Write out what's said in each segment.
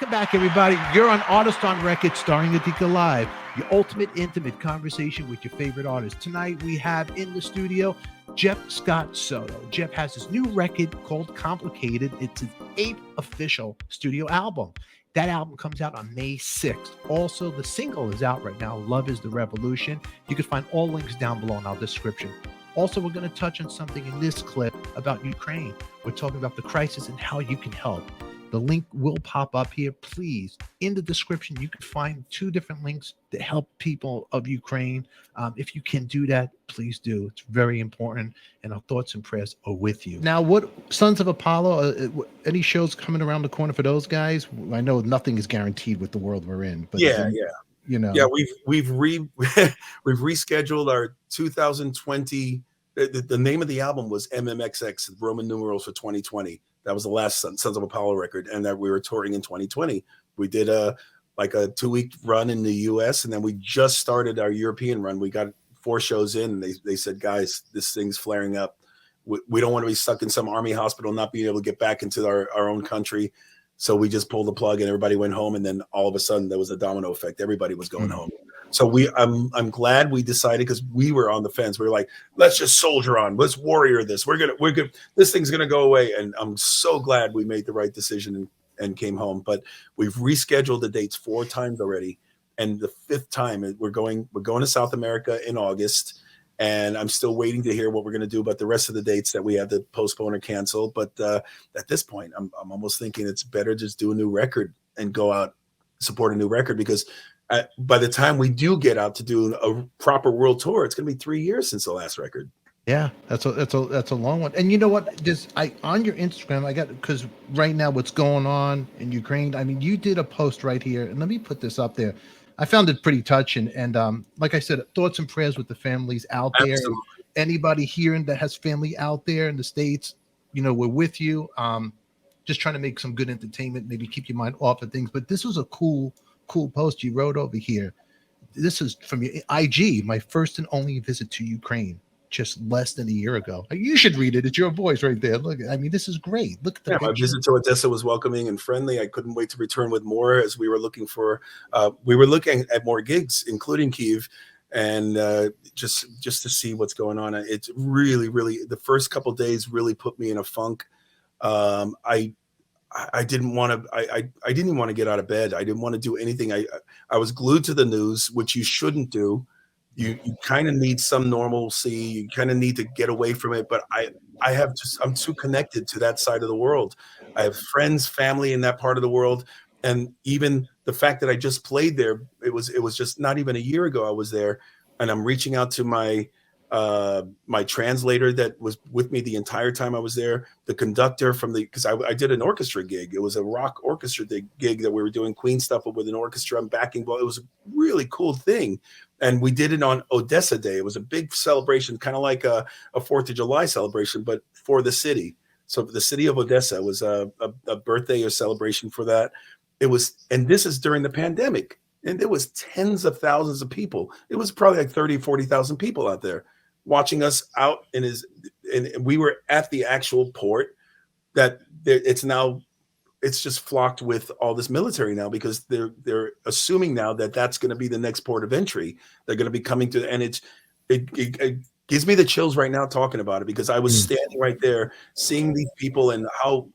Welcome back, everybody. You're on Artist on Record, starring ADIKA Live, your ultimate intimate conversation with your favorite artists. Tonight, we have in the studio Scott Soto. Jeff has his new record called Complicated. It's his 8th official studio album. That album comes out on May 6th. Also, the single is out right now, Love is the Revolution. You can find all links down below in our description. Also, we're going to touch on something in this clip about Ukraine. We're talking about the crisis and how you can help. The link will pop up here. Please, in the description, you can find 2 different links that help people of Ukraine. If you can do that, please do. It's very important, and our thoughts and prayers are with you. Now, what Sons of Apollo, any shows coming around the corner for those guys? I know nothing is guaranteed with the world we're in, but you know, we've rescheduled our 2020. The name of the album was MMXX, Roman numerals for 2020. That was the last Sons of Apollo record, and that we were touring in 2020. We did a 2-week run in the US, and then we just started our European run. We got 4 shows in, and they said, guys, this thing's flaring up. We don't want to be stuck in some army hospital, not being able to get back into our own country. So we just pulled the plug and everybody went home. And then all of a sudden there was a domino effect. Everybody was going home. So I'm glad we decided, because we were on the fence. We were like, let's just soldier on. Let's warrior this. We're good. This thing's going to go away. And I'm so glad we made the right decision and came home. But we've rescheduled the dates 4 times already. And the 5th time we're going to South America in August. And I'm still waiting to hear what we're going to do about the rest of the dates that we have to postpone or cancel. But at this point, I'm almost thinking it's better just do a new record and go out, support a new record, because by the time we do get out to do a proper world tour, it's going to be 3 years since the last record. Yeah, that's a long one. And you know what? On your Instagram, because right now what's going on in Ukraine. I mean, you did a post right here, and let me put this up there. I found it pretty touching, and like I said, thoughts and prayers with the families out there. Absolutely. Anybody hearing that has family out there in the States, you know, we're with you. Just trying to make some good entertainment, maybe keep your mind off of things. But this was a cool post you wrote over here. This is from your IG, my first and only visit to Ukraine, just less than a year ago. You should read it. It's your voice right there. Look, I mean, this is great. Look at the my visit to Odessa was welcoming and friendly. I couldn't wait to return with more, as we were looking at more gigs, including Kyiv, and just to see what's going on. It's really, the first couple of days really put me in a funk. I didn't want to. I didn't even want to get out of bed. I didn't want to do anything. I was glued to the news, which you shouldn't do. You kind of need some normalcy. You kind of need to get away from it. But I'm too connected to that side of the world. I have friends, family in that part of the world. And even the fact that I just played there, it was just not even a year ago I was there. And I'm reaching out to my translator that was with me the entire time I was there, the conductor because I did an orchestra gig. It was a rock orchestra gig that we were doing Queen stuff with an orchestra and backing. Well, it was a really cool thing. And we did it on Odessa Day. It was a big celebration, kind of like a 4th of July celebration, but for the city. So the city of Odessa was a birthday or celebration for that. And this is during the pandemic. And there was tens of thousands of people. It was probably like 30, 40,000 people out there watching us out and we were at the actual port that it's just flocked with all this military now, because they're assuming now that that's going to be the next port of entry. They're going to be coming to, and it gives me the chills right now talking about it, because I was standing right there seeing these people and how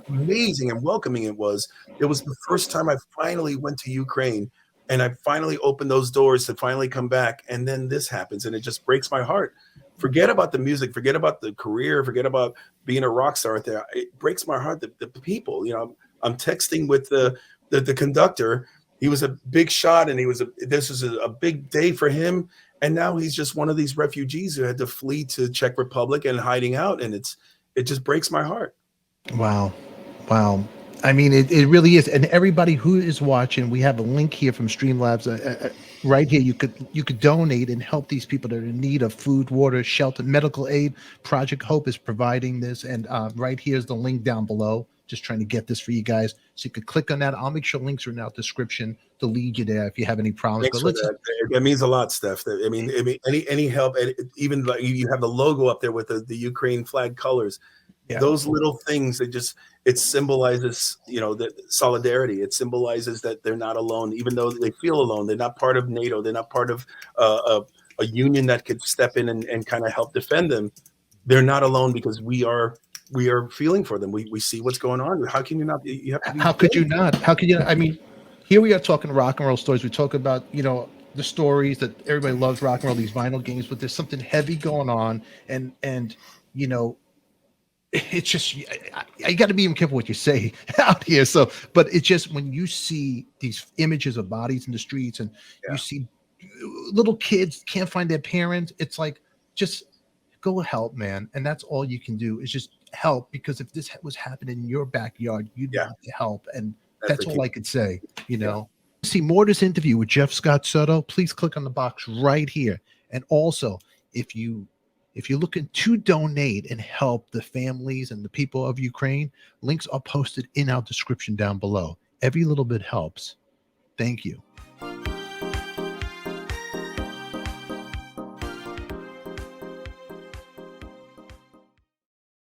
amazing and welcoming it was. It was the first time I finally went to Ukraine, and I finally opened those doors to finally come back. And then this happens, and it just breaks my heart. Forget about the music, forget about the career, forget about being a rock star out there. It breaks my heart that the people, you know, I'm texting with the conductor. He was a big shot, and this was a big day for him. And now he's just one of these refugees who had to flee to Czech Republic and hiding out. And it just breaks my heart. Wow. I mean, it really is. And everybody who is watching, we have a link here from Streamlabs right here. You could donate and help these people that are in need of food, water, shelter, medical aid. Project Hope is providing this. And right here's the link down below. Just trying to get this for you guys. So you could click on that. I'll make sure links are in our description to lead you there if you have any problems. Thanks for that. It means a lot, Steph. I mean, any help, even like you have the logo up there with the Ukraine flag colors. Those little things, it symbolizes, the solidarity. It symbolizes that they're not alone, even though they feel alone. They're not part of NATO. They're not part of a union that could step in and kind of help defend them. They're not alone because we are feeling for them. We see what's going on. How can you not? You have to be. How could you not? How could you? I mean, here we are talking rock and roll stories. We talk about, the stories that everybody loves rock and roll, these vinyl games, but there's something heavy going on, and it's just, I got to be even careful what you say out here. So, but it's just when you see these images of bodies in the streets, and you see little kids can't find their parents, it's like, just go help, man. And that's all you can do, is just help, because if this was happening in your backyard, you'd want to help. And that's all I could say, See more of this interview with Jeff Scott Soto, please click on the box right here. And also, if you're looking to donate and help the families and the people of Ukraine, links are posted in our description down below. Every little bit helps. Thank you.